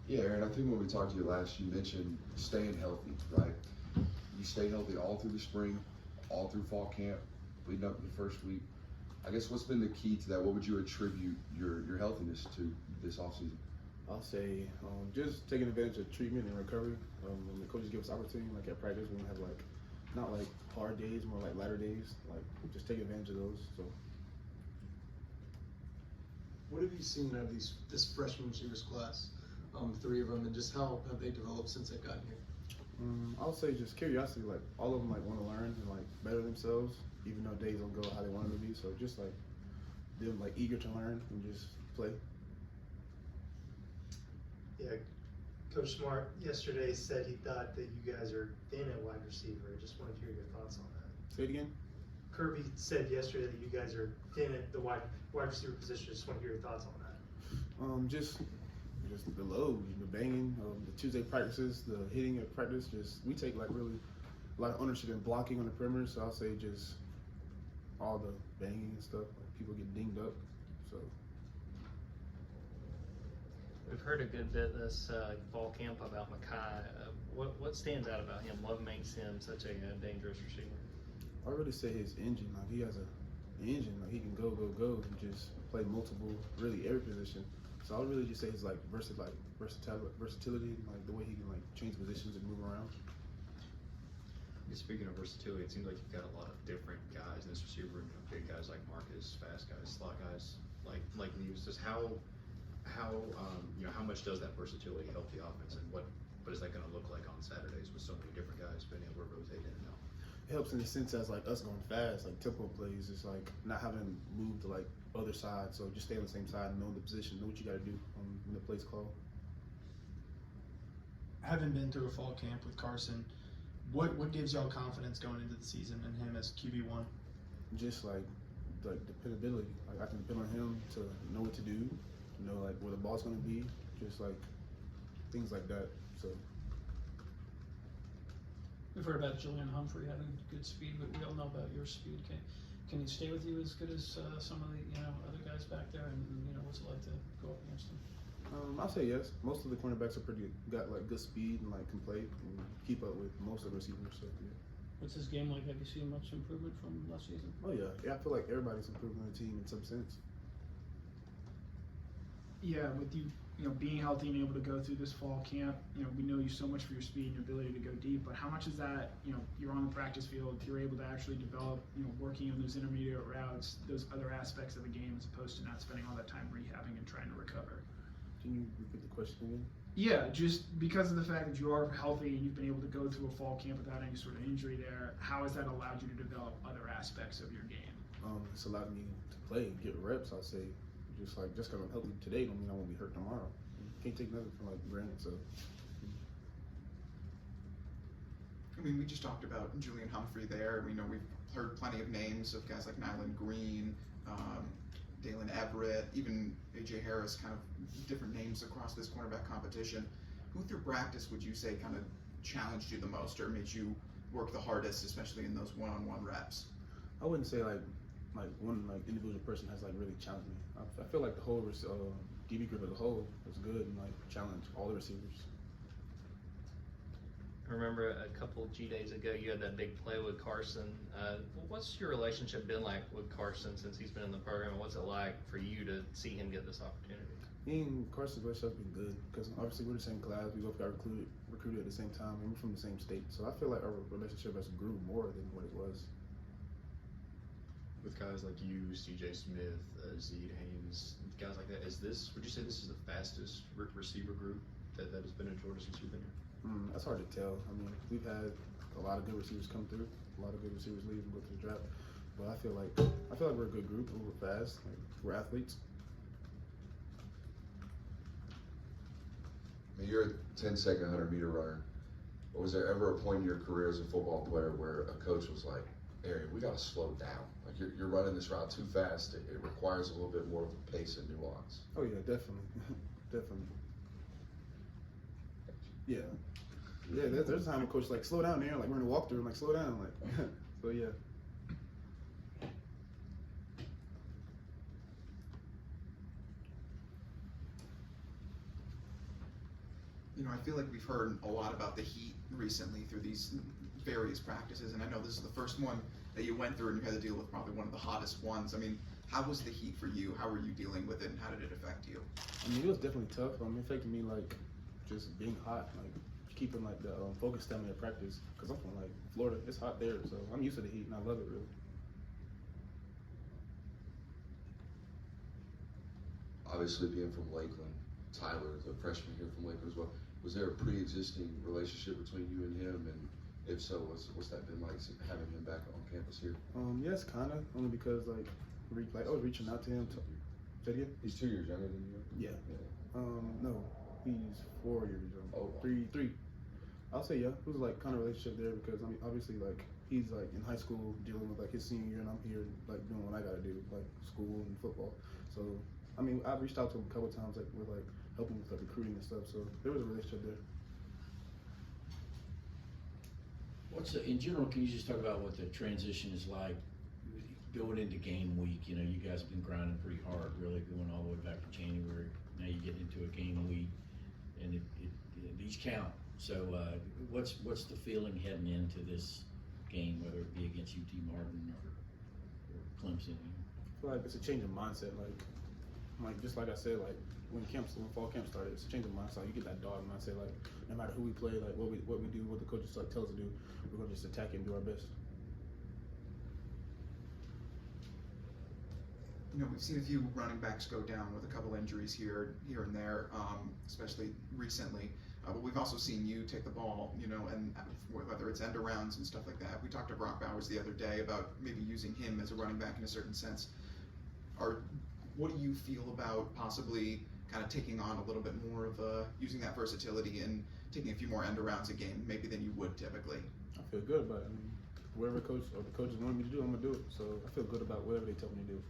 Yeah, Aaron, I think when we talked to you last, you mentioned staying healthy, right? You stayed healthy all through the spring, all through fall camp, leading up to the first week. I guess what's been the key to that? What would you attribute your healthiness to this offseason? I'll say just taking advantage of treatment and recovery. When the coaches give us opportunity, like at practice, when we have like not like hard days, more like lighter days, like just take advantage of those. So. What have you seen out of this freshman receivers class, 3 of them, and just how have they developed since they've gotten here? I'll say just curiosity. Like all of them like want to learn and like better themselves, even though days don't go how they want them to be. So just like them like eager to learn and just play. Yeah, Coach Smart yesterday said he thought that you guys are thin at wide receiver. I just wanted to hear your thoughts on that. Say it again. Kirby said yesterday that you guys are thin at the wide receiver position. Just want to hear your thoughts on that. Just the load, the banging, the Tuesday practices, the hitting at practice. Just we take like really a lot of ownership in blocking on the perimeter. So I'll say just all the banging and stuff. Like people get dinged up. So. We've heard a good bit this fall camp about Makai. What stands out about him? What makes him such a dangerous receiver? I really say his engine. Like he has an engine. Like he can go, and just play multiple, really every position. So I would really just say his like versatility, like the way he can like change positions and move around. Speaking of versatility, it seems like you've got a lot of different guys in this receiver room. Big guys like Marcus, fast guys, slot guys like Muse. Just how much does that versatility help the offense, and what is that going to look like on Saturdays with so many different guys being able to rotate in and out? It helps in the sense as like us going fast, like tempo plays. It's like not having to move to like other side. So just stay on the same side and know the position, know what you got to do when the play's called. Having been through a fall camp with Carson, what gives y'all confidence going into the season and him as QB1? Just like dependability. Like I can depend on him to know what to do, know like where the ball's going to be, just like things like that. So. We've heard about Julian Humphrey having good speed, but we all know about your speed. Can he stay with you as good as some of the other guys back there? And what's it like to go up against him? I'll say yes. Most of the cornerbacks are got like good speed and like can play and keep up with most of the receivers. So yeah. What's his game like? Have you seen much improvement from last season? Oh yeah, I feel like everybody's improving on the team in some sense. Yeah, with you being healthy and able to go through this fall camp, we know you so much for your speed and your ability to go deep, but how much is that, you're on the practice field, you're able to actually develop, working on those intermediate routes, those other aspects of the game as opposed to not spending all that time rehabbing and trying to recover? Can you repeat the question again? Yeah, just because of the fact that you are healthy and you've been able to go through a fall camp without any sort of injury there, how has that allowed you to develop other aspects of your game? It's allowed me to play, get reps, I'll say. Just because I'm healthy today don't mean I won't be hurt tomorrow. Can't take nothing for granted. So. I mean, we just talked about Julian Humphrey there. We know we've heard plenty of names of guys like Nyland Green, Dalen Everett, even A.J. Harris, kind of different names across this cornerback competition. Who through practice would you say kind of challenged you the most or made you work the hardest, especially in those one-on-one reps? I wouldn't say one individual person has really challenged me. I feel like the whole DB group as a whole was good and challenged all the receivers. I remember a couple G days ago you had that big play with Carson. What's your relationship been like with Carson since he's been in the program, and what's it like for you to see him get this opportunity? Me and Carson's relationship's been good because obviously we're the same class. We both got recruited at the same time, and we're from the same state. So I feel like our relationship has grew more than what it was. With guys like you, C.J. Smith, Zeed Haynes, guys like that, would you say this is the fastest receiver group that has been in Georgia since you've been here? That's hard to tell. I mean, we've had a lot of good receivers come through, a lot of good receivers leave and go to the draft. But I feel like we're a good group. We're fast. We're athletes. I mean, you're a 10-second 100-meter runner. But was there ever a point in your career as a football player where a coach was like, Arian, we got to slow down. Like you're running this route too fast. It requires a little bit more of a pace and nuance. Oh yeah, definitely, definitely. Yeah, there's a time a coach slow down there, we're in a walkthrough, slow down, so yeah. You know, I feel like we've heard a lot about the heat recently through these various practices, and I know this is the first one that you went through and you had to deal with probably one of the hottest ones. I mean, how was the heat for you? How were you dealing with it, and how did it affect you? I mean, it was definitely tough. It affected me like just being hot, like keeping like the focus stamina at practice. Cause I'm from like Florida, it's hot there, so I'm used to the heat and I love it really. Obviously, being from Lakeland, Tyler, the freshman here from Lakeland as well, was there a pre-existing relationship between you and him? And if so, what's that been like having him back on campus here? Yes, kind of. Only because like I was reaching out to him. Say it again? He's 2 years younger than you. Yeah. No, he's 4 years young. Oh, wow. Three. I'll say yeah. It was like kind of relationship there because I mean obviously like he's like in high school dealing with like his senior year and I'm here like doing what I gotta do like school and football. So I mean I've reached out to him a couple of times like with like helping with like recruiting and stuff. So there was a relationship there. In general, can you just talk about what the transition is like going into game week? You know, you guys have been grinding pretty hard, really going all the way back to January. Now you get into a game week, and these count. So, what's the feeling heading into this game, whether it be against UT Martin or Clemson? I feel like it's a change of mindset. Like just like I said, like when fall camp started, it's a change of mindset. You get that dog mindset. Like no matter who we play, like what we do, what the coaches like tell us to do, we're gonna just attack it and do our best. You know, we've seen a few running backs go down with a couple injuries here and there, especially recently. But we've also seen you take the ball, you know, and whether it's end arounds and stuff like that. We talked to Brock Bowers the other day about maybe using him as a running back in a certain sense. What do you feel about possibly kind of taking on a little bit more of using that versatility and taking a few more end arounds a game, maybe than you would typically? I feel good about it. I mean, whatever coach or the coaches want me to do, I'm gonna do it. So I feel good about whatever they tell me to do.